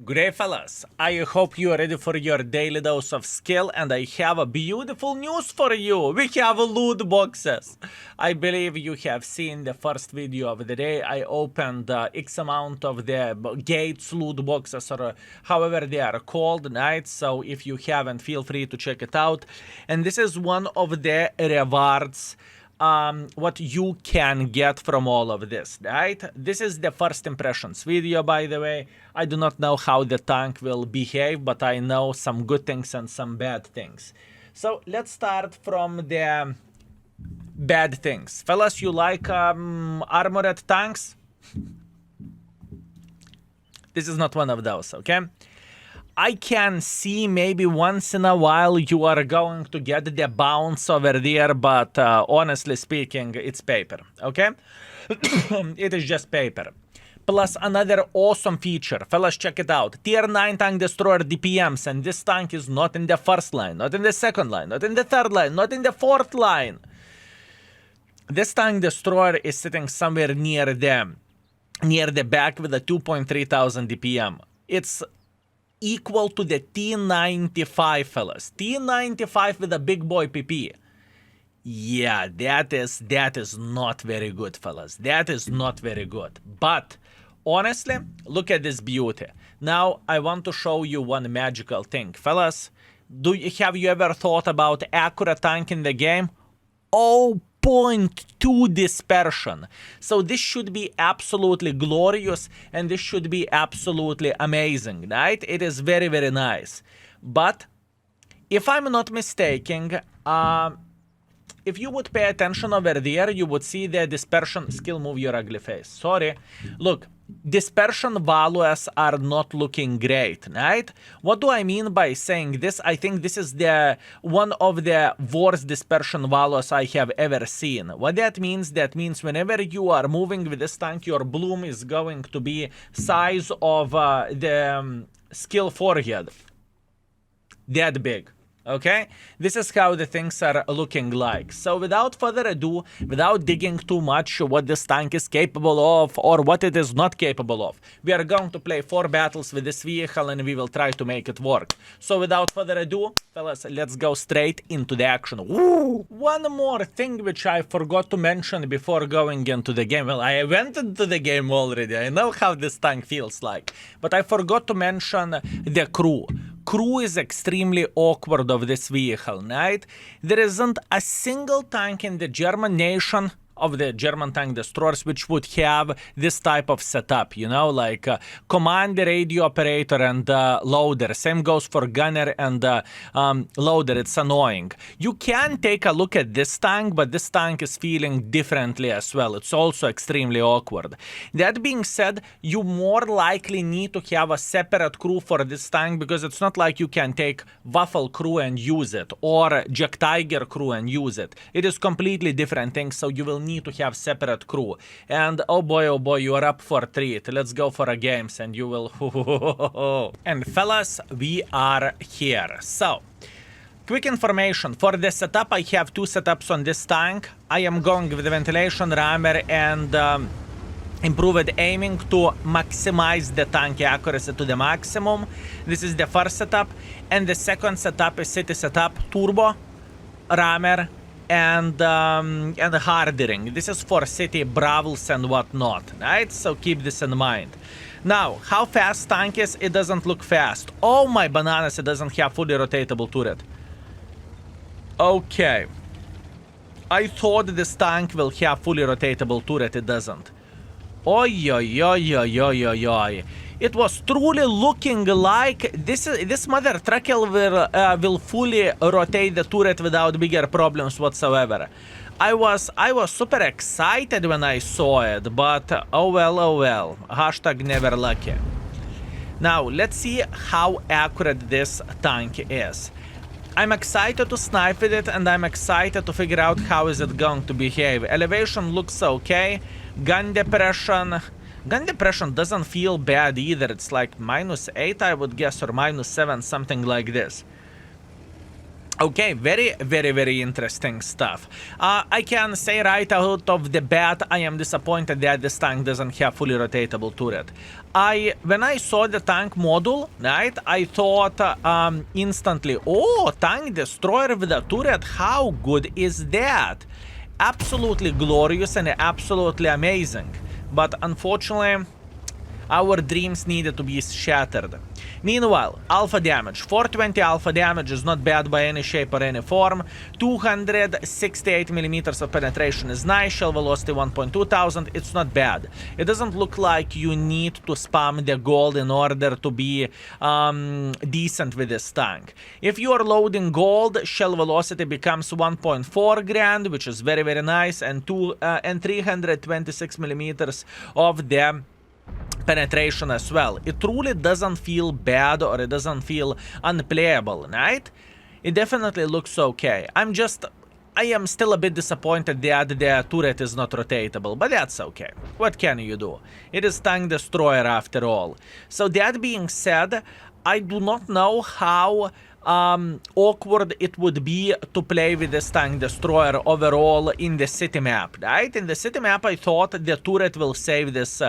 Great fellas, I hope you are ready for your daily dose of skill, and I have a beautiful news for you. We have loot boxes. I believe you have seen the first video of the day. I opened X amount of the gates loot boxes, or however they are called, right? So if you haven't, feel free to check it out. And this is one of the rewards what you can get from all of this, right? This is the first impressions video, by the way. I do not know how the tank will behave, but I know some good things and some bad things. So let's start from the bad things. Fellas, you like armored tanks? This is not one of those, okay? I can see maybe once in a while you are going to get the bounce over there, but honestly speaking, it's paper, okay? It is just paper. Plus another awesome feature. Fellas, check it out. Tier 9 tank destroyer DPMs, and this tank is not in the first line, not in the second line, not in the third line, not in the fourth line. This tank destroyer is sitting somewhere near the back with a 2.3 thousand DPM. It's equal to the TIII, fellas. TIII with a big boy PP. Yeah, that is not very good, fellas. That is not very good. But honestly, look at this beauty. Now I want to show you one magical thing, fellas. Have you ever thought about accurate tank in the game? 0.2 dispersion. So this should be absolutely glorious, and this should be absolutely amazing, right? It is very, very nice. But if I'm not mistaken, if you would pay attention over there, you would see the dispersion. Skill, move your ugly face. Sorry. Look, dispersion values are not looking great, right? What do I mean by saying this? I think this is the one of the worst dispersion values I have ever seen. What that means whenever you are moving with this tank, your bloom is going to be size of the skill forehead. That big. Okay, this is how the things are looking like. So without further ado, without digging too much what this tank is capable of or what it is not capable of, we are going to play 4 battles with this vehicle and we will try to make it work. So without further ado, fellas, let's go straight into the action. Ooh, one more thing which I forgot to mention before going into the game. Well, I went into the game already. I know how this tank feels like, but I forgot to mention the crew. Crew is extremely awkward of this vehicle, right? There isn't a single tank in the German nation of the German tank destroyers which would have this type of setup, you know, like commander, radio operator, and loader. Same goes for gunner and loader. It's annoying. You can take a look at this tank, but this tank is feeling differently as well. It's also extremely awkward. That being said, you more likely need to have a separate crew for this tank, because it's not like you can take Waffle crew and use it, or Jack Tiger crew and use it. It is completely different things, so you will need to have separate crew. And oh boy, you are up for a treat. Let's go for a games and you will And fellas, we are here. So quick information for the setup. I have 2 setups on this tank. I am going with the ventilation rammer and improved aiming to maximize the tank accuracy to the maximum. This is the first setup, and the second setup is city setup, turbo rammer and hardening. This is for city bravels and whatnot, right? So keep this in mind. Now, how fast tank is? It doesn't look fast. Oh my bananas, it doesn't have fully rotatable turret. Okay. I thought this tank will have fully rotatable turret. It doesn't. Oi. It was truly looking like this mother trucker will fully rotate the turret without bigger problems whatsoever. I was super excited when I saw it, but oh well. Hashtag never lucky. Now let's see how accurate this tank is. I'm excited to snipe with it, and I'm excited to figure out how is it going to behave. Elevation looks okay. Gun depression doesn't feel bad either. It's like -8, I would guess, or -7, something like this. Okay, very, very, very interesting stuff. I can say right out of the bat, I am disappointed that this tank doesn't have fully rotatable turret. When I saw the tank module, right, I thought instantly, oh, tank destroyer with a turret, how good is that? Absolutely glorious and absolutely amazing. But unfortunately, our dreams needed to be shattered. Meanwhile, alpha damage. 420 alpha damage is not bad by any shape or any form. 268 millimeters of penetration is nice. Shell velocity 1,200. It's not bad. It doesn't look like you need to spam the gold in order to be decent with this tank. If you are loading gold, shell velocity becomes 1.4 grand, which is very, very nice, and 326 millimeters of the penetration as well. It truly doesn't feel bad or it doesn't feel unplayable, right? It definitely looks okay. I am still a bit disappointed that the turret is not rotatable, but that's okay. What can you do? It is tank destroyer after all. So that being said, I do not know how awkward it would be to play with this tank destroyer overall in the city map, right? In the city map, I thought the turret will save this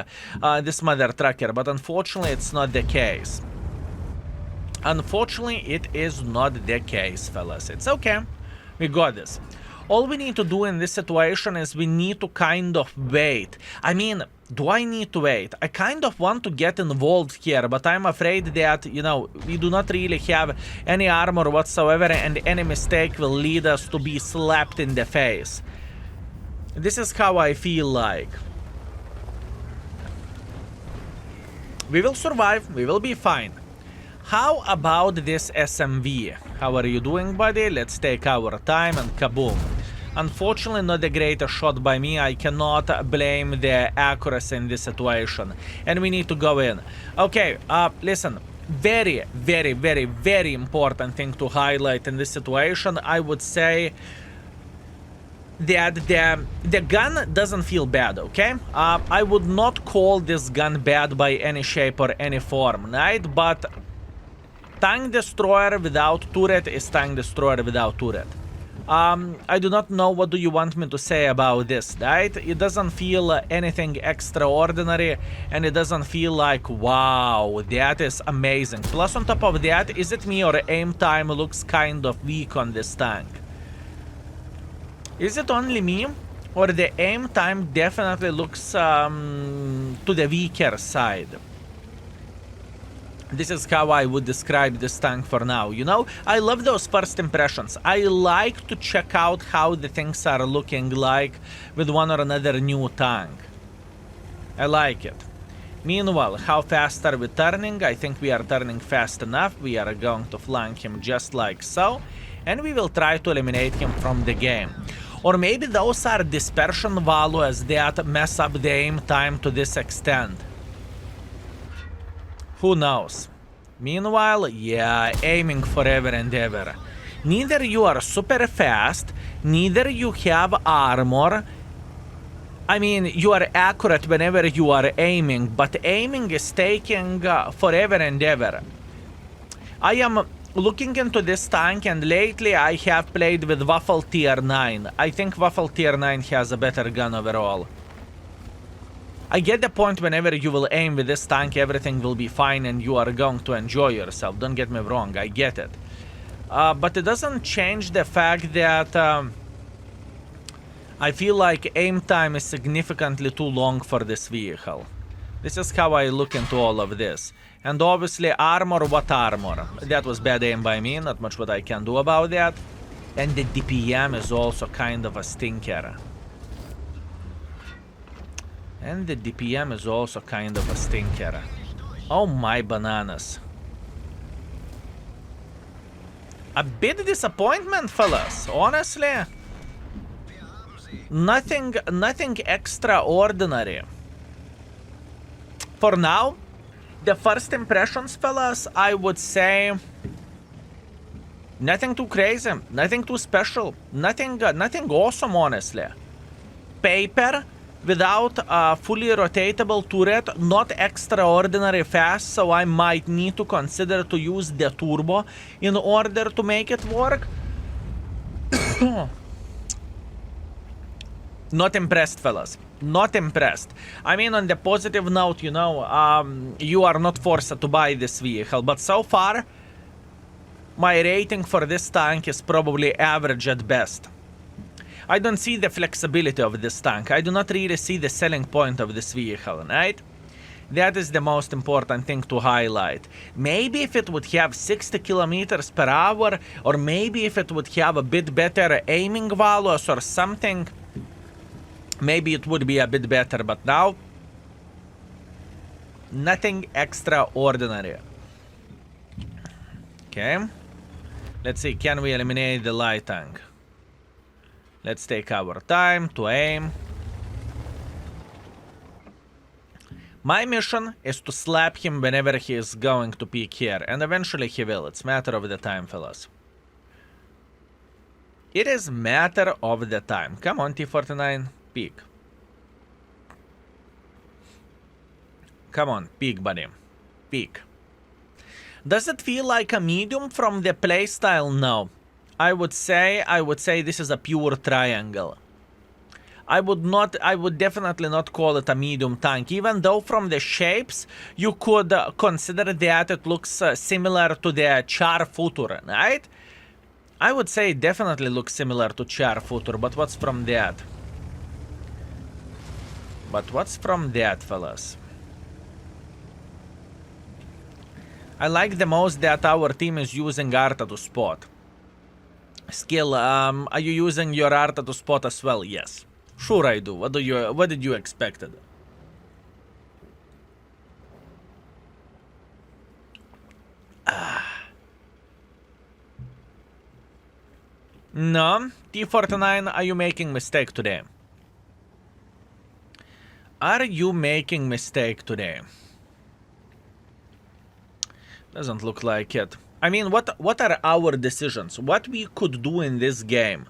this mother trucker, but unfortunately, it's not the case. Unfortunately, it is not the case, fellas. It's okay. We got this. All we need to do in this situation is we need to kind of wait. I mean, do I need to wait? I kind of want to get involved here, but I'm afraid that, you know, we do not really have any armor whatsoever, and any mistake will lead us to be slapped in the face. This is how I feel like. We will survive. We will be fine. How about this SMV? How are you doing, buddy? Let's take our time and kaboom. Unfortunately, not the greatest shot by me. I cannot blame the accuracy in this situation. And we need to go in. Okay, listen. Very, very, very, very important thing to highlight in this situation. I would say that the gun doesn't feel bad, okay? I would not call this gun bad by any shape or any form, right? But tank destroyer without turret is tank destroyer without turret. I do not know what do you want me to say about this, right? It doesn't feel anything extraordinary, and it doesn't feel like, wow, that is amazing. Plus, on top of that, is it me or aim time looks kind of weak on this tank? Is it only me, or the aim time definitely looks to the weaker side? This is how I would describe this tank for now, you know? I love those first impressions. I like to check out how the things are looking like with one or another new tank. I like it. Meanwhile, how fast are we turning? I think we are turning fast enough. We are going to flank him just like so. And we will try to eliminate him from the game. Or maybe those are dispersion values that mess up the aim time to this extent. Who knows? Meanwhile, yeah, aiming forever and ever. Neither you are super fast, neither you have armor. I mean, you are accurate whenever you are aiming, but aiming is taking forever and ever. I am looking into this tank, and lately I have played with Waffle Tier 9. I think Waffle Tier 9 has a better gun overall. I get the point whenever you will aim with this tank, everything will be fine and you are going to enjoy yourself. Don't get me wrong, I get it. But it doesn't change the fact that I feel like aim time is significantly too long for this vehicle. This is how I look into all of this. And obviously armor, what armor? That was bad aim by me, not much what I can do about that. And the DPM is also kind of a stinker. And the DPM is also kind of a stinker. Oh my bananas. A bit disappointment, fellas, honestly. Nothing extraordinary. For now, the first impressions, fellas, I would say nothing too crazy, nothing too special, nothing awesome, honestly. Paper without a fully rotatable turret, not extraordinary fast, so I might need to consider to use the turbo in order to make it work. Not impressed, fellas. Not impressed. I mean, on the positive note, you know, you are not forced to buy this vehicle, but so far, my rating for this tank is probably average at best. I don't see the flexibility of this tank. I do not really see the selling point of this vehicle, right? That is the most important thing to highlight. Maybe if it would have 60 kilometers per hour, or maybe if it would have a bit better aiming values or something, maybe it would be a bit better, but now, nothing extraordinary. Okay. Let's see, can we eliminate the light tank? Let's take our time to aim. My mission is to slap him whenever he is going to peek here, and eventually he will. It's a matter of the time, fellas. It is matter of the time. Come on, T-49, peek. Come on, peek, buddy. Peek. Does it feel like a medium from the playstyle? No. I would say this is a pure triangle. I would definitely not call it a medium tank, even though from the shapes you could consider that it looks similar to the Char Futur, right? I would say it definitely looks similar to Char Futur, but what's from that? But what's from that, fellas? I like the most that our team is using Arta to spot. Skill, are you using your Arta to spot as well? Yes. Sure I do. What did you expect? No, T-49, are you making mistake today? Are you making mistake today? Doesn't look like it. I mean, what are our decisions? What we could do in this game?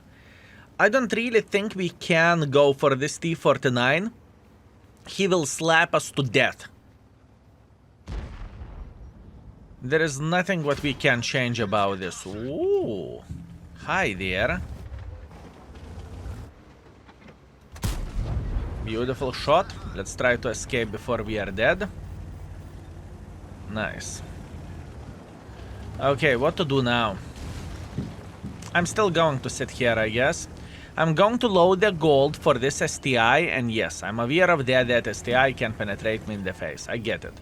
I don't really think we can go for this T-49. He will slap us to death. There is nothing what we can change about this. Ooh. Hi there. Beautiful shot. Let's try to escape before we are dead. Nice. Okay, what to do now? I'm still going to sit here, I guess. I'm going to load the gold for this STI, and yes, I'm aware of that STI can penetrate me in the face. I get it.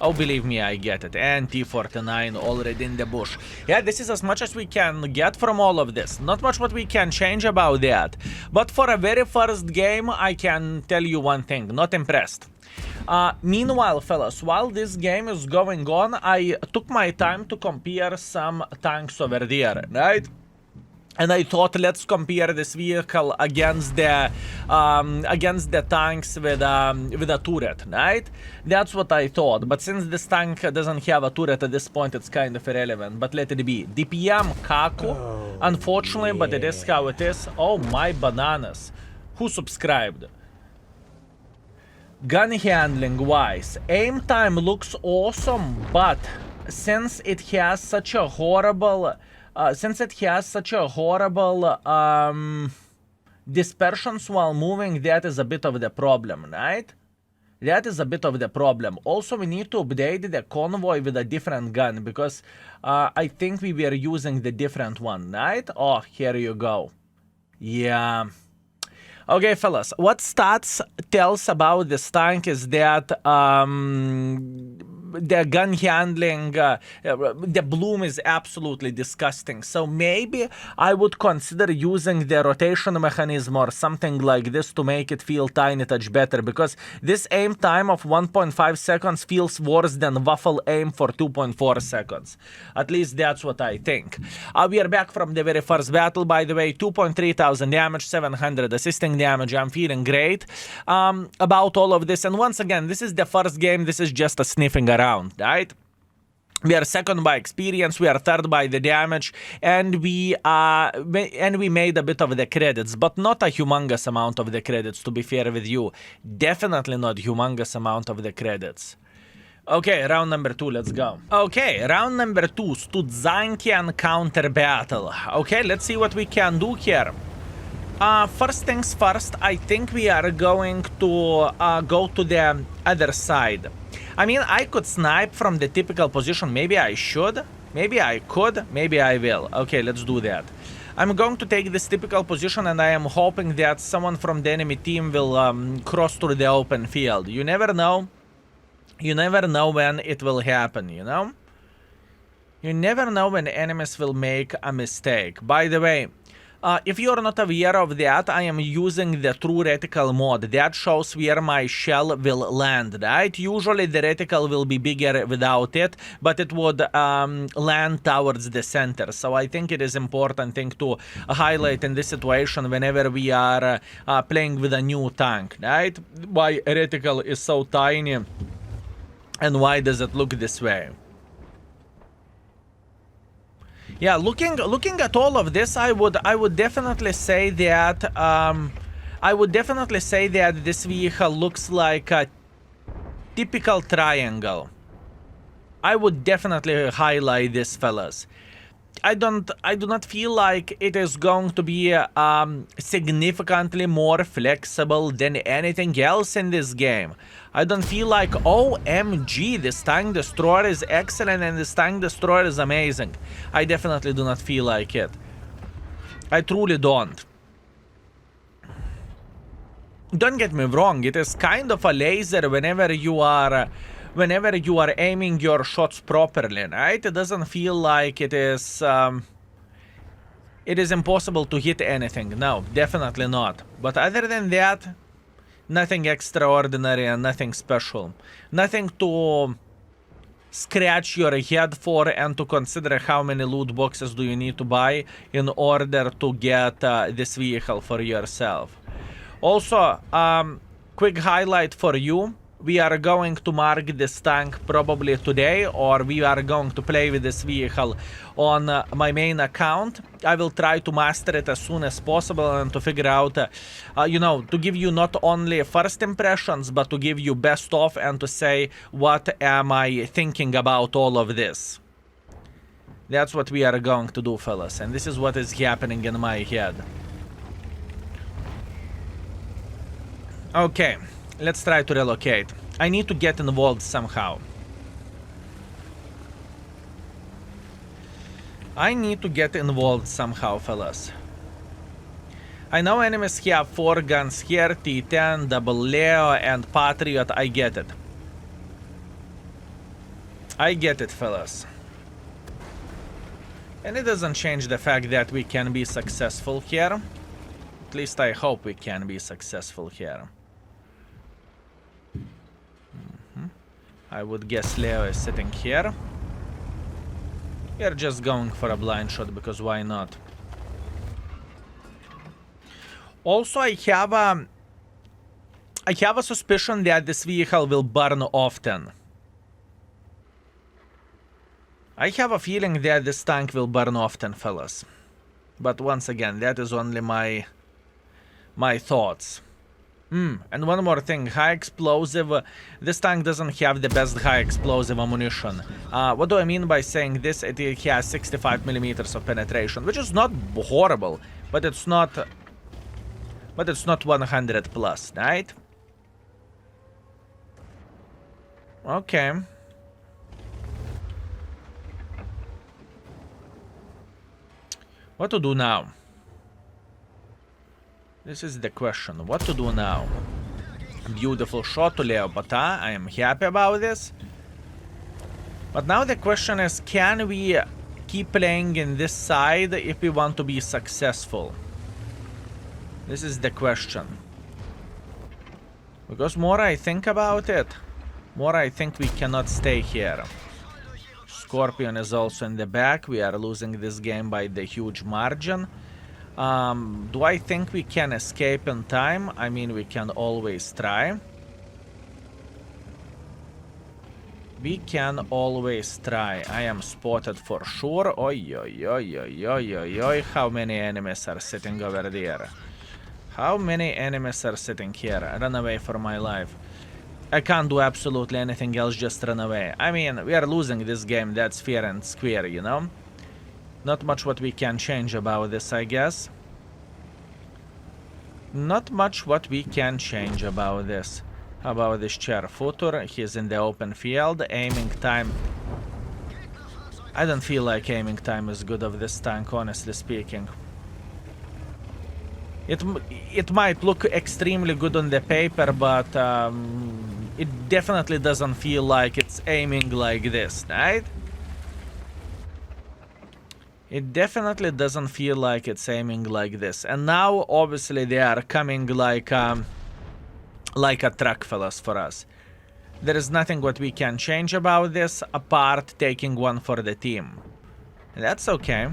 Oh, believe me, I get it. And T-49 already in the bush. Yeah, this is as much as we can get from all of this. Not much what we can change about that. But for a very first game, I can tell you one thing. Not impressed. Meanwhile, fellas, while this game is going on, I took my time to compare some tanks over there, right? And I thought, let's compare this vehicle against the tanks with a turret, right? That's what I thought. But since this tank doesn't have a turret at this point, it's kind of irrelevant. But let it be. DPM Kaku, unfortunately, but it is how it is. Oh my bananas! Who subscribed? Gun handling wise, aim time looks awesome, but since it has such a horrible dispersions while moving, that is a bit of the problem, right? That is a bit of the problem. Also, we need to update the convoy with a different gun, because I think we were using the different one, right? Oh, here you go. Yeah. Okay, fellas, what stats tells about this tank is that the gun handling, the bloom is absolutely disgusting. So maybe I would consider using the rotation mechanism or something like this to make it feel tiny touch better, because this aim time of 1.5 seconds feels worse than waffle aim for 2.4 seconds. At least that's what I think. We are back from the very first battle, by the way. 2.3 thousand damage, 700 assisting damage. I'm feeling great about all of this. And once again, this is the first game. This is just a sniffing around, right? We are second by experience, we are third by the damage, and we made a bit of the credits, but not a humongous amount of the credits, to be fair with you. Definitely not humongous amount of the credits. Okay, round number 2, let's go. Okay, round number 2, Studzankian counter battle. Okay, let's see what we can do here. First things first, I think we are going to go to the other side. I mean, I could snipe from the typical position. Maybe I should. Maybe I could. Maybe I will. Okay, let's do that. I'm going to take this typical position, and I am hoping that someone from the enemy team will cross through the open field. You never know. You never know when it will happen, you know? You never know when enemies will make a mistake. By the way, if you're not aware of that, I am using the true reticle mod. That shows where my shell will land, right? Usually the reticle will be bigger without it, but it would land towards the center. So I think it is important thing to highlight in this situation whenever we are playing with a new tank, right? Why reticle is so tiny and why does it look this way? Yeah, looking at all of this, I would definitely say that this vehicle looks like a typical triangle. I would definitely highlight this, fellas. I do not feel like it is going to be significantly more flexible than anything else in this game. I don't feel like, OMG, this tank destroyer is excellent and this tank destroyer is amazing. I definitely do not feel like it. I truly don't. Don't get me wrong, it is kind of a laser whenever you are aiming your shots properly, right? It doesn't feel like it is impossible to hit anything. No, definitely not. But other than that, nothing extraordinary and nothing special. Nothing to scratch your head for and to consider how many loot boxes do you need to buy in order to get this vehicle for yourself. Also, quick highlight for you. We are going to mark this tank probably today, or we are going to play with this vehicle on my main account. I will try to master it as soon as possible and to figure out, you know, to give you not only first impressions, but to give you best of and to say what am I thinking about all of this. That's what we are going to do, fellas, and this is what is happening in my head. Okay. Let's try to relocate. I need to get involved somehow. I need to get involved somehow, fellas. I know enemies have 4 guns here, T-10, Double Leo, and Patriot. I get it. I get it, fellas. And it doesn't change the fact that we can be successful here. At least I hope we can be successful here. I would guess Leo is sitting here. We are just going for a blind shot because why not? Also, I have a suspicion that this vehicle will burn often. I have a feeling that this tank will burn often, fellas. But once again, that is only my thoughts. And one more thing, high explosive. This tank doesn't have the best high explosive ammunition. What do I mean by saying this? It has 65 millimeters of penetration, which is not horrible, but it's not 100 plus, right? Okay. What to do now? This is the question. What to do now? Beautiful shot to Leopata. I am happy about this. But now the question is, can we keep playing in this side if we want to be successful? This is the question. Because more I think about it, more I think we cannot stay here. Scorpion is also in the back. We are losing this game by the huge margin. Do I think we can escape in time? I mean, we can always try. We can always try. I am spotted for sure. Oi, oi, oi, oi, oi, oi, oi. How many enemies are sitting over there? How many enemies are sitting here? I run away for my life. I can't do absolutely anything else, just run away. I mean, we are losing this game, that's fair and square, you know? Not much what we can change about this, I guess. Not much what we can change about this. How about this chair footer? He's in the open field. Aiming time. I don't feel like aiming time is good of this tank, honestly speaking. It might look extremely good on the paper, but it definitely doesn't feel like it's aiming like this, right? It definitely doesn't feel like it's aiming like this. And now, obviously, they are coming like a truck, fellas, for us. There is nothing what we can change about this, apart taking one for the team. That's okay.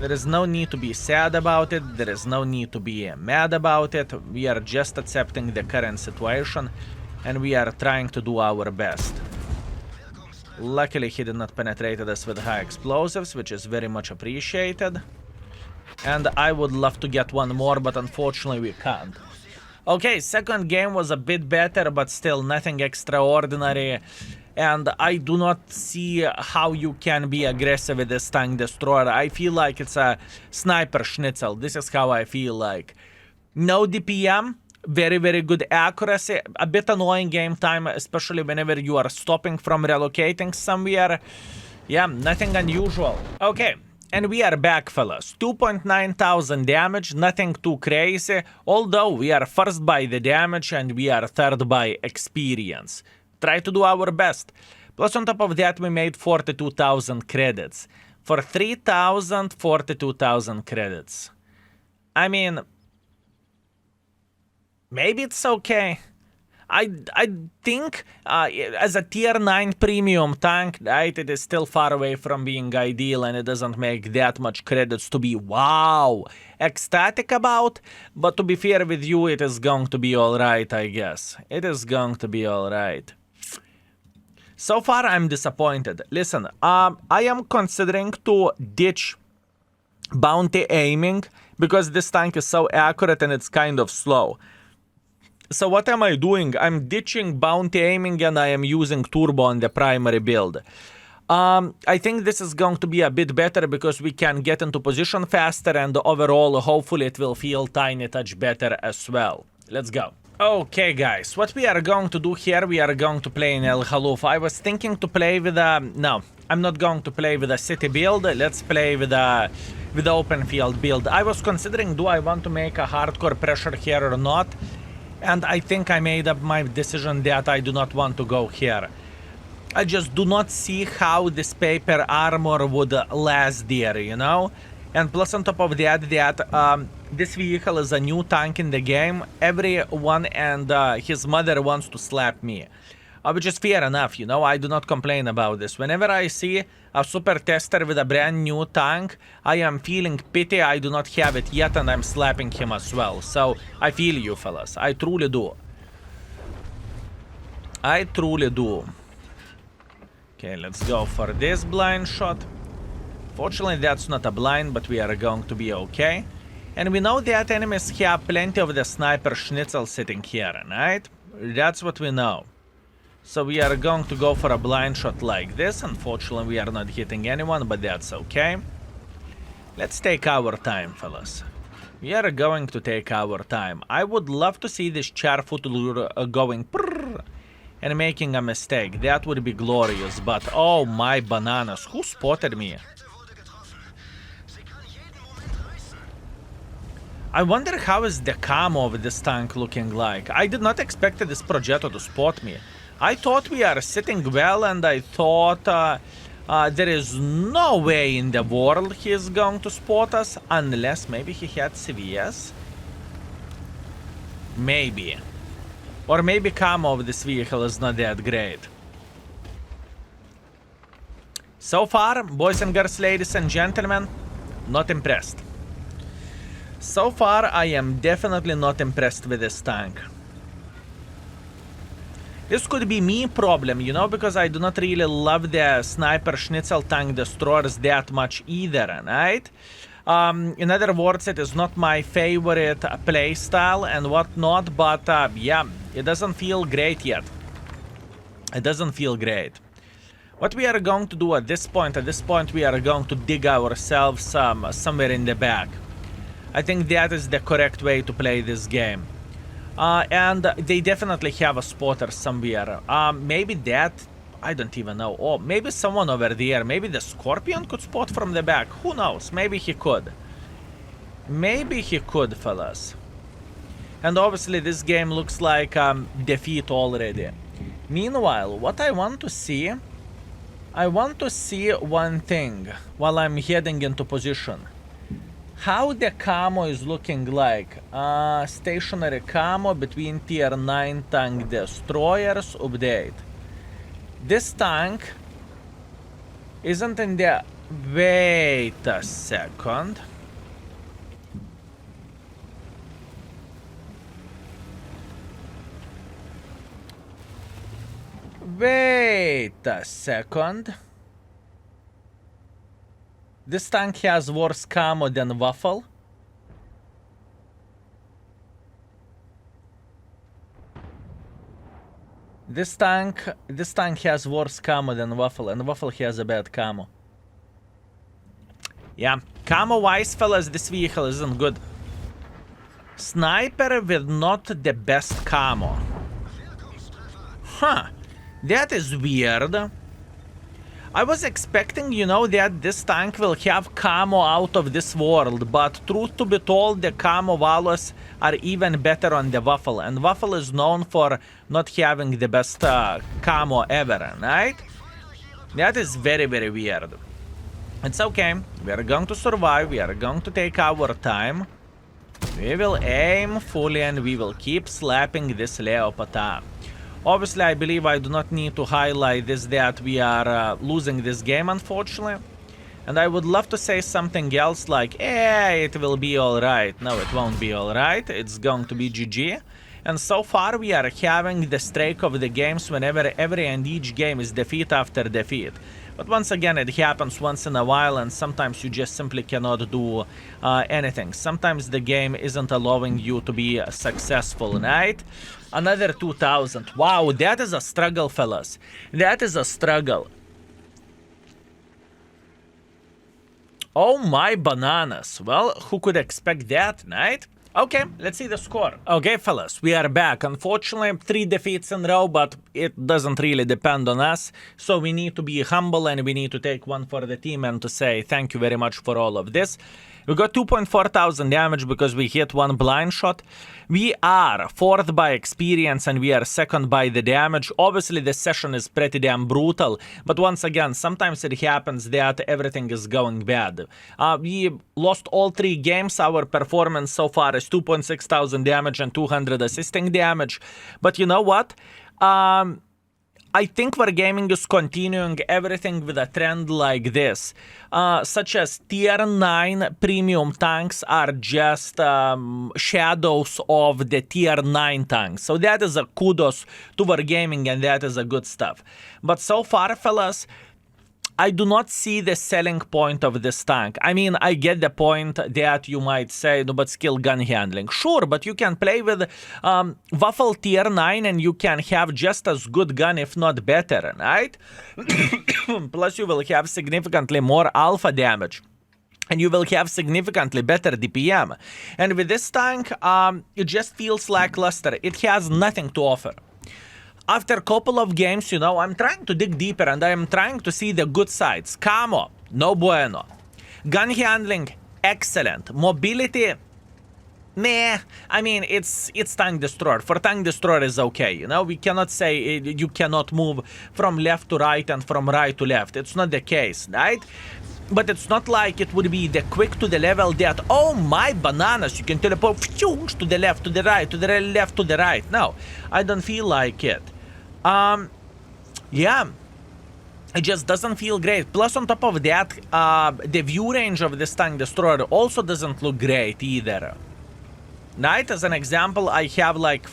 There is no need to be sad about it. There is no need to be mad about it. We are just accepting the current situation, and we are trying to do our best. Luckily, he did not penetrate us with high explosives, which is very much appreciated. And I would love to get one more, but unfortunately we can't. Okay, second game was a bit better, but still nothing extraordinary. And I do not see how you can be aggressive with this tank destroyer. I feel like it's a sniper schnitzel. This is how I feel like. No DPM, very, very good accuracy. A bit annoying game time, especially whenever you are stopping from relocating somewhere. Yeah, nothing unusual. Okay. And we are back, fellas. 2,900 damage, nothing too crazy. Although we are first by the damage and we are third by experience. Try to do our best. Plus on top of that, we made 42,000 credits. For 3,000, 42,000 credits. I mean, maybe it's okay. I think as a tier 9 premium tank, right, it is still far away from being ideal and it doesn't make that much credits to be wow ecstatic about. But to be fair with you, it is going to be alright, I guess. It is going to be alright. So far, I'm disappointed. Listen, I am considering to ditch bounty aiming because this tank is so accurate and it's kind of slow. So what am I doing? I'm ditching bounty aiming and I am using turbo on the primary build. I think this is going to be a bit better because we can get into position faster and overall, hopefully it will feel tiny touch better as well. Let's go. Okay, guys, what we are going to do here, we are going to play in El Haluf. I was thinking to play with a... No, I'm not going to play with a city build. Let's play with the open field build. I was considering, do I want to make a hardcore pressure here or not? And I think I made up my decision that I do not want to go here. I just do not see how this paper armor would last there, you know? And plus on top of that, this vehicle is a new tank in the game. Everyone and his mother wants to slap me. Which is fair enough, you know, I do not complain about this. Whenever I see a super tester with a brand new tank, I am feeling pity I do not have it yet and I'm slapping him as well. So, I feel you fellas, I truly do. I truly do. Okay, let's go for this blind shot. Fortunately, that's not a blind, but we are going to be okay. And we know that enemies have plenty of the sniper schnitzel sitting here, right? That's what we know. So we are going to go for a blind shot like this. Unfortunately, we are not hitting anyone, but that's okay. Let's take our time, fellas. We are going to take our time. I would love to see this charfoot lure going prrr and making a mistake. That would be glorious, but oh my bananas, who spotted me? I wonder how is the camo of this tank looking like. I did not expect this Progetto to spot me. I thought we are sitting well and I thought there is no way in the world he is going to spot us unless maybe he had CVS. Maybe. Or maybe camo of this vehicle is not that great. So far, boys and girls, ladies and gentlemen, not impressed. So far, I am definitely not impressed with this tank. This could be me problem, you know, because I do not really love the sniper schnitzel tank destroyers that much either, right? In other words, it is not my favorite playstyle and whatnot, but yeah, It doesn't feel great yet. It doesn't feel great. What we are going to do at this point we are going to dig ourselves somewhere in the back. I think that is the correct way to play this game. And they definitely have a spotter somewhere. Maybe that, I don't even know. Oh, maybe someone over there. Maybe the Scorpion could spot from the back. Who knows? Maybe he could. Maybe he could, fellas. And obviously this game looks like defeat already. Meanwhile, what I want to see one thing while I'm heading into position. How the camo is looking like. Stationary camo between tier 9 tank destroyers update. This tank isn't in the... Wait a second. Wait a second. This tank has worse camo than Waffle. This tank has worse camo than Waffle, and Waffle has a bad camo. Yeah, camo-wise, fellas, this vehicle isn't good. Sniper with not the best camo. Huh. That is weird. I was expecting, you know, that this tank will have camo out of this world, but truth to be told, the camo values are even better on the Waffle, and Waffle is known for not having the best camo ever, right? That is very, very weird. It's okay. We are going to survive. We are going to take our time. We will aim fully and we will keep slapping this Leopata. Obviously, I believe I do not need to highlight this, that we are losing this game, unfortunately. And I would love to say something else like, it will be alright. No, it won't be alright. It's going to be GG. And so far, we are having the streak of the games whenever every and each game is defeat after defeat. But once again, it happens once in a while, and sometimes you just simply cannot do anything. Sometimes the game isn't allowing you to be successful, right? Another 2000. Wow, that is a struggle, fellas. That is a struggle. Oh my bananas. Well, who could expect that, right? Okay, let's see the score. Okay, fellas, we are back. Unfortunately, 3 defeats in a row, but it doesn't really depend on us. So we need to be humble and we need to take one for the team and to say thank you very much for all of this. We got 2,400 damage because we hit 1 blind shot. We are 4th by experience and we are 2nd by the damage. Obviously, this session is pretty damn brutal. But once again, sometimes it happens that everything is going bad. We lost all 3 games. Our performance so far is 2,600 damage and 200 assisting damage. But you know what? I think Wargaming is continuing everything with a trend like this, such as tier 9 premium tanks are just shadows of the tier 9 tanks. So that is a kudos to Wargaming and that is a good stuff. But so far, fellas, I do not see the selling point of this tank. I mean, I get the point that you might say, no, but skill gun handling. Sure, but you can play with Waffle tier 9 and you can have just as good gun, if not better, right? Plus, you will have significantly more alpha damage. And you will have significantly better DPM. And with this tank, it just feels lackluster. It has nothing to offer. After a couple of games, you know, I'm trying to dig deeper and I'm trying to see the good sides. Camo, no bueno. Gun handling, excellent. Mobility, meh. I mean, it's tank destroyer. For tank destroyer is okay, you know. We cannot say you cannot move from left to right and from right to left. It's not the case, right? But it's not like it would be the quick to the level that, oh my bananas, you can teleport to the left, to the right, to the left, to the right. No, I don't feel like it. Yeah, it just doesn't feel great. Plus, on top of that, the view range of this tank destroyer also doesn't look great either. Right? As an example, I have like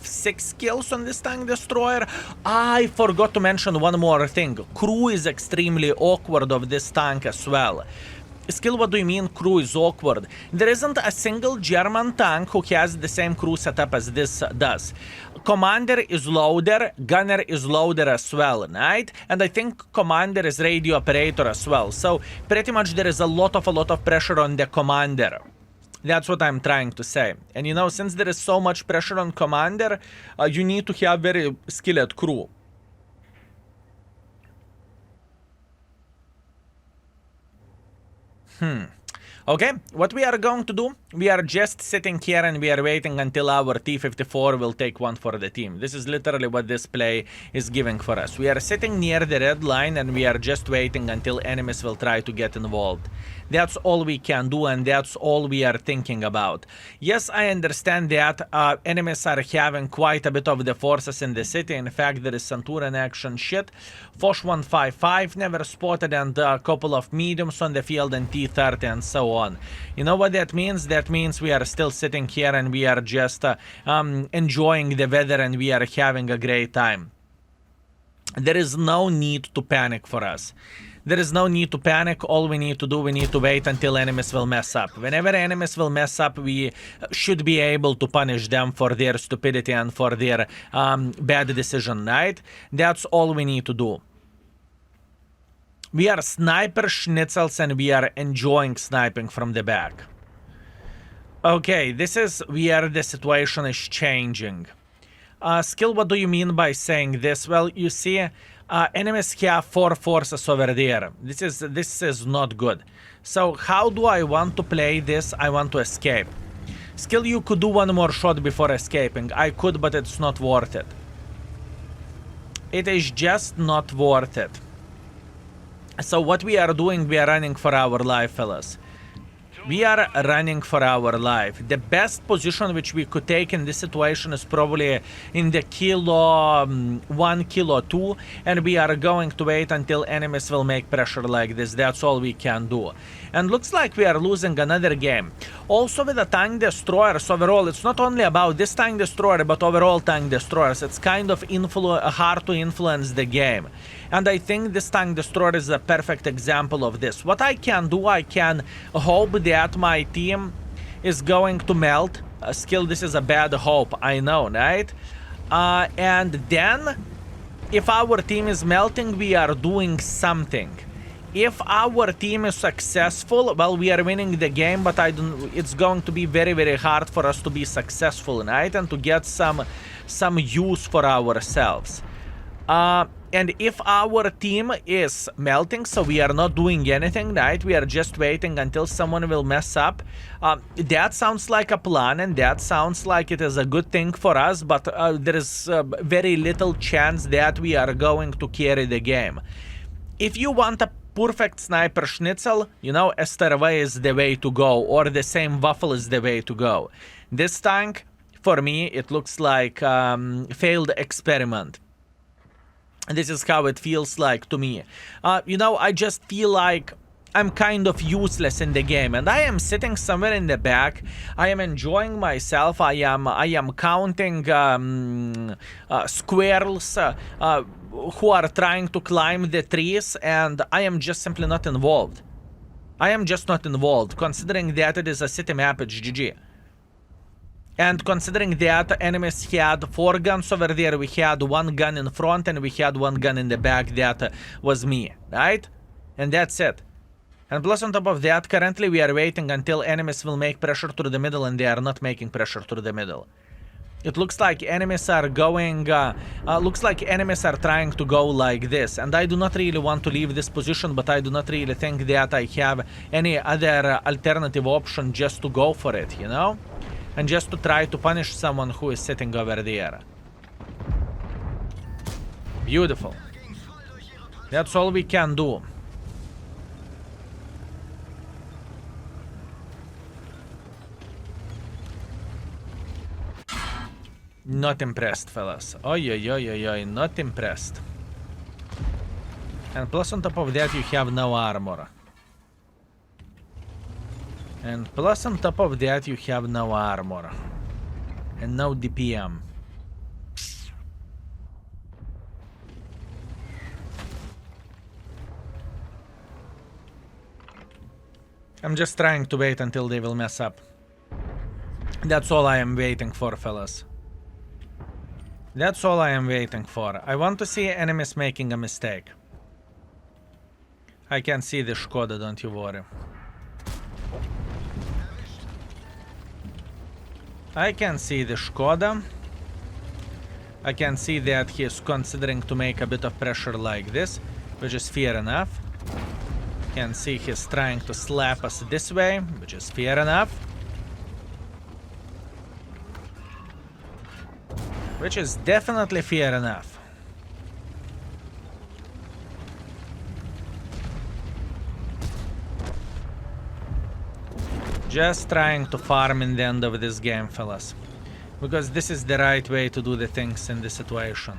6 kills on this tank destroyer. I forgot to mention one more thing. Crew is extremely awkward of this tank as well. Skill, what do you mean crew is awkward? There isn't a single German tank who has the same crew setup as this does. Commander is loader, gunner is loader as well, right? And I think commander is radio operator as well. So pretty much there is a lot of pressure on the commander. That's what I'm trying to say. And you know, since there is so much pressure on commander, you need to have very skilled crew. Okay, what we are going to do, we are just sitting here and we are waiting until our T-54 will take one for the team. This is literally what this play is giving for us. We are sitting near the red line and we are just waiting until enemies will try to get involved. That's all we can do and that's all we are thinking about. Yes, I understand that enemies are having quite a bit of the forces in the city. In fact, there is Centurion action shit. Foch 155 never spotted and a couple of mediums on the field and T-30 and so on. You know what that means? That means we are still sitting here and we are just enjoying the weather and we are having a great time. There is no need to panic for us. There is no need to panic. All we need to do, we need to wait until enemies will mess up. Whenever enemies will mess up, we should be able to punish them for their stupidity and for their bad decision, right? That's all we need to do. We are sniper schnitzels and we are enjoying sniping from the back. Okay, this is where the situation is changing. Skill, what do you mean by saying this? Well, you see, enemies have 4 forces over there. This is not good. So how do I want to play this? I want to escape. Skill, you could do one more shot before escaping. I could, but it's not worth it. It is just not worth it. So what we are doing, we are running for our life, fellas. We are running for our life. The best position which we could take in this situation is probably in the kilo 1, kilo 2, and we are going to wait until enemies will make pressure like this. That's all we can do. And looks like we are losing another game. Also with the tank destroyers overall, it's not only about this tank destroyer, but overall tank destroyers. It's kind of hard to influence the game. And I think this tank destroyer is a perfect example of this. What I can do, I can hope that my team is going to melt. Skill, this is a bad hope, I know, right? And then, if our team is melting, we are doing something. If our team is successful, well, we are winning the game, but it's going to be very, very hard for us to be successful, right? And to get some use for ourselves. And if our team is melting, so we are not doing anything, right? We are just waiting until someone will mess up. That sounds like a plan, and that sounds like it is a good thing for us, but there is very little chance that we are going to carry the game. If you want a perfect sniper schnitzel, you know, Esterway is the way to go, or the same waffle is the way to go. This tank, for me, it looks like failed experiment. This is how it feels like to me. You know, I just feel like I'm kind of useless in the game, and I am sitting somewhere in the back. I am enjoying myself. I am counting squirrels who are trying to climb the trees, and I am just simply not involved. I am just not involved, considering that it is a city map. It's GG. And considering that enemies had 4 guns over there, we had 1 gun in front and we had 1 gun in the back. That was me, right? And that's it. And plus on top of that, currently we are waiting until enemies will make pressure through the middle, and they are not making pressure through the middle. It looks like enemies are going, looks like enemies are trying to go like this. And I do not really want to leave this position, but I do not really think that I have any other alternative option just to go for it, you know? And just to try to punish someone who is sitting over there. Beautiful. That's all we can do. Not impressed, fellas. Oi, not impressed. And plus on top of that, you have no armor. And plus on top of that, you have no armor. And no DPM. I'm just trying to wait until they will mess up. That's all I am waiting for, fellas. That's all I am waiting for. I want to see enemies making a mistake. I can see the Skoda, don't you worry. I can see the Skoda. I can see that he is considering to make a bit of pressure like this, which is fair enough. Can see he's trying to slap us this way, which is fair enough. Which is definitely fair enough. Just trying to farm in the end of this game, fellas. Because this is the right way to do the things in this situation.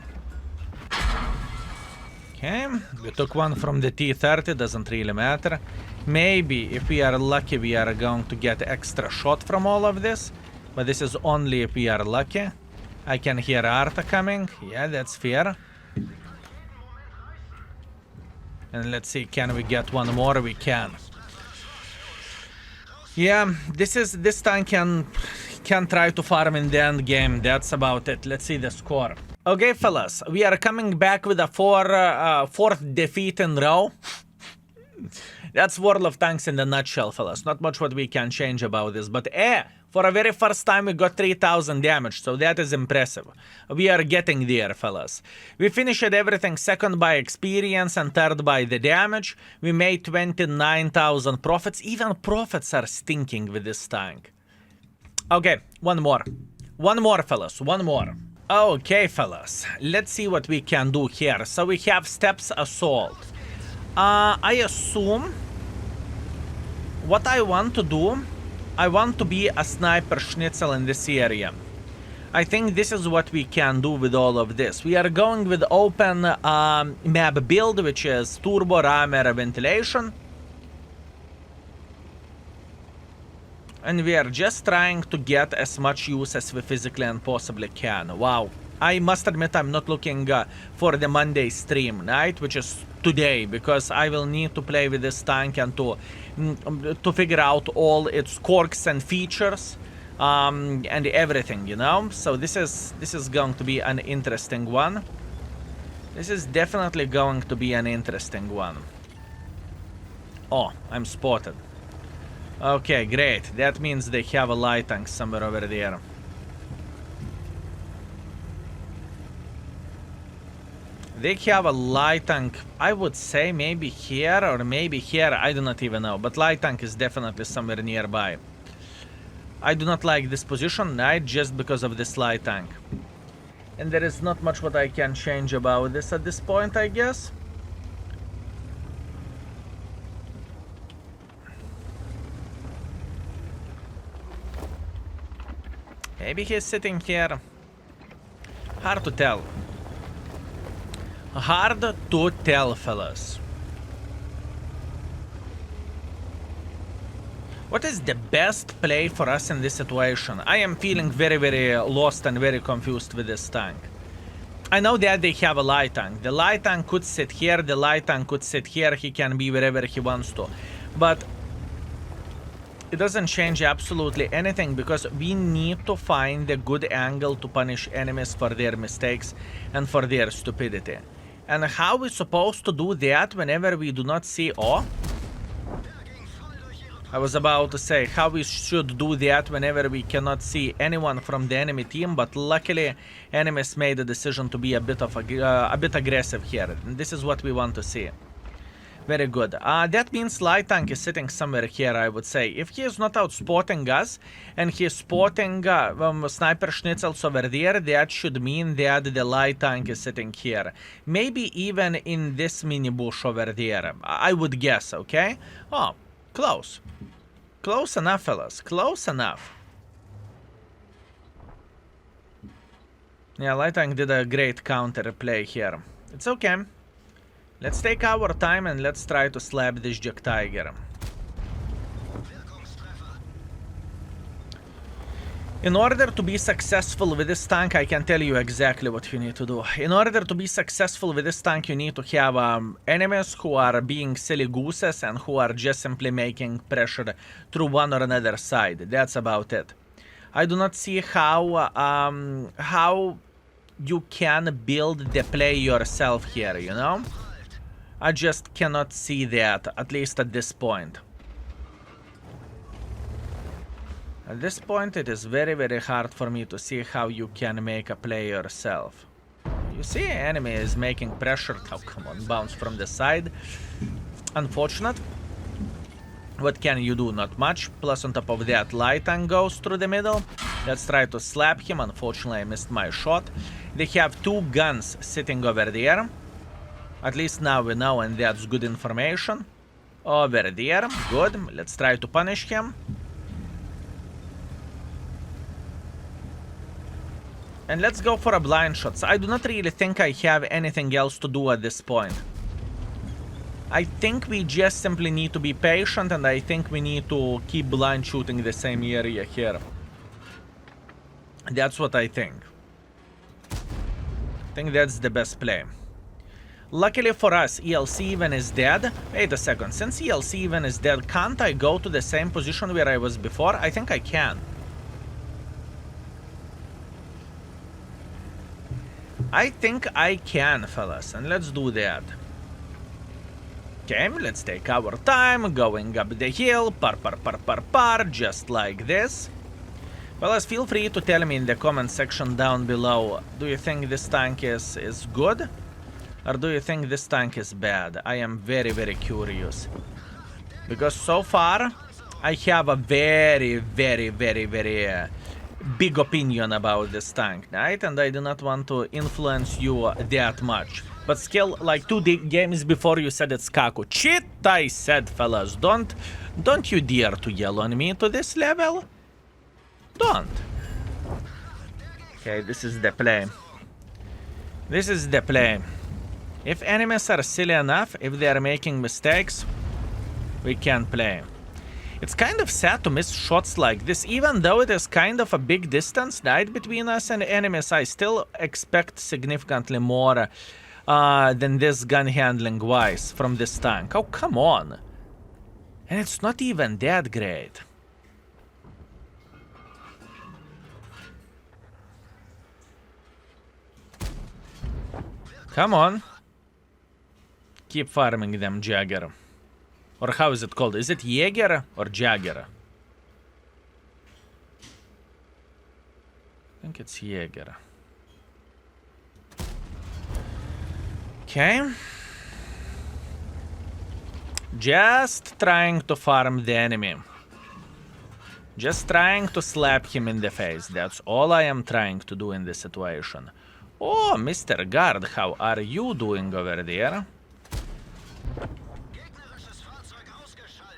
Okay, we took one from the TIII, doesn't really matter. Maybe, if we are lucky, we are going to get extra shot from all of this. But this is only if we are lucky. I can hear Arta coming. Yeah, that's fair. And let's see, can we get one more? We can. Yeah, this tank can try to farm in the end game. That's about it. Let's see the score. Okay, fellas, we are coming back with a fourth defeat in row. That's World of Tanks in the nutshell, fellas. Not much what we can change about this, but for a very first time we got 3000 damage, so that is impressive. We are getting there, fellas. We finished everything second by experience and third by the damage. We made 29,000 profits. Even profits are stinking with this tank. Okay, one more. One more, fellas, one more. Okay, fellas, let's see what we can do here. So we have Steps Assault. I assume what I want to do, I want to be a sniper schnitzel in this area. I think this is what we can do with all of this. We are going with open map build, which is turbo, rammer, ventilation. And we are just trying to get as much use as we physically and possibly can. Wow. I must admit I'm not looking for the Monday stream, right? Which is today, because I will need to play with this tank and to figure out all its quirks and features and everything, you know? So this is going to be an interesting one. This is definitely going to be an interesting one. Oh, I'm spotted. Okay, great. That means they have a light tank somewhere over there. They have a light tank, I would say maybe here or maybe here, I do not even know. But light tank is definitely somewhere nearby. I do not like this position, right? Just because of this light tank. And there is not much what I can change about this at this point, I guess. Maybe he's sitting here. Hard to tell. Hard to tell, fellas. What is the best play for us in this situation? I am feeling very, very lost and very confused with this tank. I know that they have a light tank. The light tank could sit here, the light tank could sit here, he can be wherever he wants to. But it doesn't change absolutely anything, because we need to find a good angle to punish enemies for their mistakes and for their stupidity. And how are we supposed to do that whenever we do not see... Oh, I was about to say how we should do that whenever we cannot see anyone from the enemy team, but luckily enemies made the decision to be a bit aggressive here. And this is what we want to see. Very good. That means light tank is sitting somewhere here, I would say. If he is not out spotting us, and he is spotting sniper schnitzels over there, that should mean that the light tank is sitting here. Maybe even in this mini bush over there. I would guess, okay? Oh, close. Close enough, fellas. Close enough. Yeah, light tank did a great counter play here. It's okay. Let's take our time and let's try to slap this Jäger. In order to be successful with this tank, I can tell you exactly what you need to do. In order to be successful with this tank, you need to have enemies who are being silly gooses and who are just simply making pressure through one or another side. That's about it. I do not see how you can build the play yourself here, you know? I just cannot see that, at least at this point. At this point, it is very, very hard for me to see how you can make a play yourself. You see, enemy is making pressure. Oh, come on, bounce from the side. Unfortunate. What can you do? Not much. Plus, on top of that, Lightan goes through the middle. Let's try to slap him. Unfortunately, I missed my shot. They have 2 guns sitting over there. At least now we know, and that's good information. Over there. Good. Let's try to punish him. And let's go for a blind shot. So I do not really think I have anything else to do at this point. I think we just simply need to be patient, and I think we need to keep blind shooting the same area here. That's what I think. I think that's the best play. Luckily for us, ELC even is dead. Wait a second, since ELC even is dead, can't I go to the same position where I was before? I think I can. I think I can, fellas, and let's do that. Okay, let's take our time, going up the hill, par, just like this. Fellas, feel free to tell me in the comment section down below, do you think this tank is good? Or do you think this tank is bad? I am very, very curious. Because so far, I have a very big opinion about this tank, right? And I do not want to influence you that much. But still, like 2 games before you said it's Kaku. Shit, I said, fellas, don't you dare to yell on me to this level. Don't. Okay, this is the play. This is the play. If enemies are silly enough, if they are making mistakes, we can play. It's kind of sad to miss shots like this, even though it is kind of a big distance, right, between us and enemies. I still expect significantly more than this gun handling wise from this tank. Oh, come on. And it's not even that great. Come on. Keep farming them, Jäger. Or how is it called? Is it Jäger or Jäger? I think it's Jäger. Okay. Just trying to farm the enemy. Just trying to slap him in the face. That's all I am trying to do in this situation. Oh, Mr. Guard, how are you doing over there?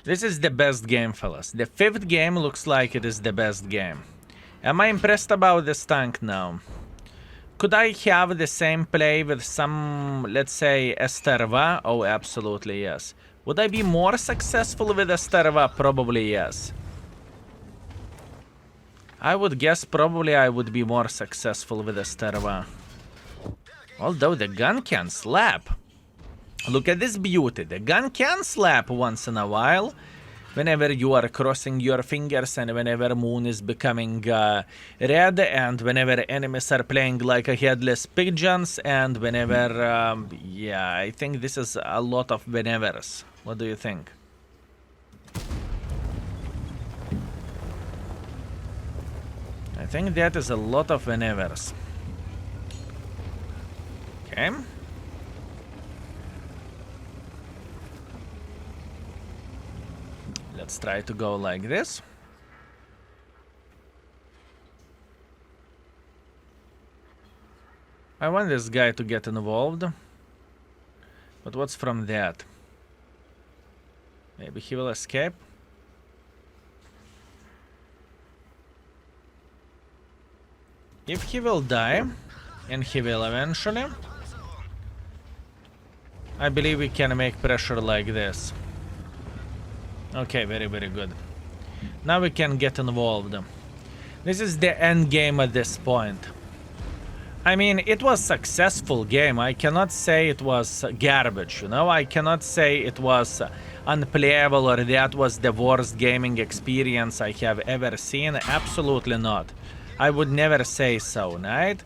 This is the best game, fellas. The 5th game looks like it is the best game. Am I impressed about this tank now? Could I have the same play with some, let's say, Esterva? Oh, absolutely yes. Would I be more successful with Esterva? Probably yes. I would guess probably I would be more successful with Esterva. Although the gun can slap. Look at this beauty. The gun can slap once in a while. Whenever you are crossing your fingers and whenever moon is becoming red and whenever enemies are playing like a headless pigeons and whenever... yeah, I think this is a lot of whenevers. What do you think? I think that is a lot of whenevers. Okay. Let's try to go like this. I want this guy to get involved. But what's from that? Maybe he will escape. If he will die, and he will eventually, I believe we can make pressure like this. Okay, very, very good. Now we can get involved. This is the end game at this point. I mean, it was a successful game. I cannot say it was garbage, you know? I cannot say it was unplayable or that was the worst gaming experience I have ever seen. Absolutely not. I would never say so, right?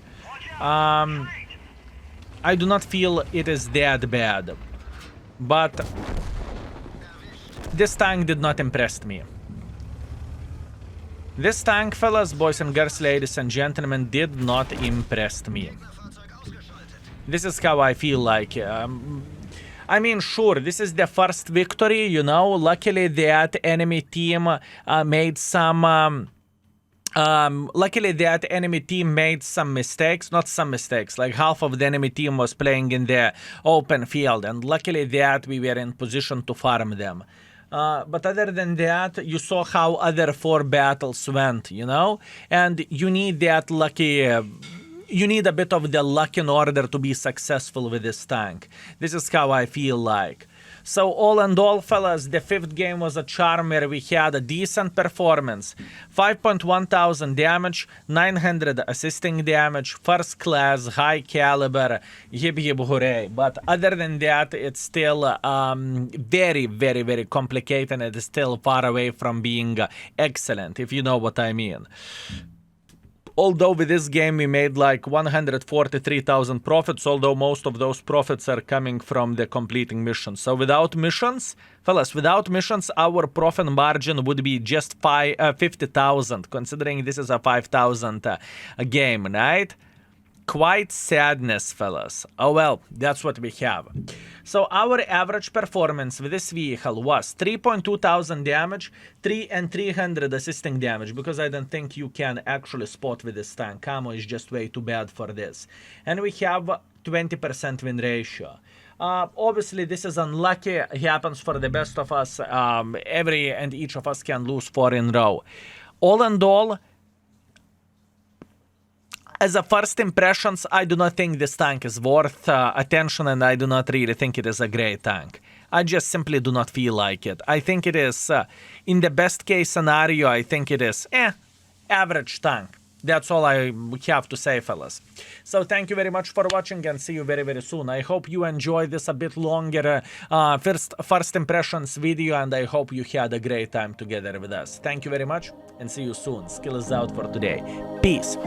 I do not feel it is that bad. But this tank did not impress me. This tank, fellas, boys and girls, ladies and gentlemen, did not impress me. This is how I feel like. I mean, sure, this is the first victory, you know. Luckily, that enemy team made some... luckily, that enemy team made some mistakes. Not some mistakes, like half of the enemy team was playing in the open field. And luckily that we were in position to farm them. But other than that, you saw how other 4 battles went, you know? And you need that lucky... you need a bit of the luck in order to be successful with this tank. This is how I feel like. So all in all, fellas, the 5th game was a charm where we had a decent performance. 5.1 thousand damage, 900 assisting damage, first class, high caliber, yip yip hooray. But other than that, it's still very, very, very complicated, and it is still far away from being excellent, if you know what I mean. Although with this game we made like 143,000 profits, although most of those profits are coming from the completing missions. So without missions, fellas, without missions, our profit margin would be just 50,000, considering this is a 5,000 game, right? Quite sadness, fellas. Oh well, that's what we have. So our average performance with this vehicle was 3.2 thousand damage, 300 assisting damage, because I don't think you can actually spot with this tank. Camo is just way too bad for this. And we have 20% win ratio. Obviously, this is unlucky. It happens for the best of us. Every and each of us can lose 4 in a row. All in all, as a first impressions, I do not think this tank is worth attention, and I do not really think it is a great tank. I just simply do not feel like it. I think it is, in the best case scenario, I think it is, average tank. That's all I have to say, fellas. So thank you very much for watching, and see you very, very soon. I hope you enjoyed this a bit longer first impressions video, and I hope you had a great time together with us. Thank you very much, and see you soon. Skill is out for today. Peace.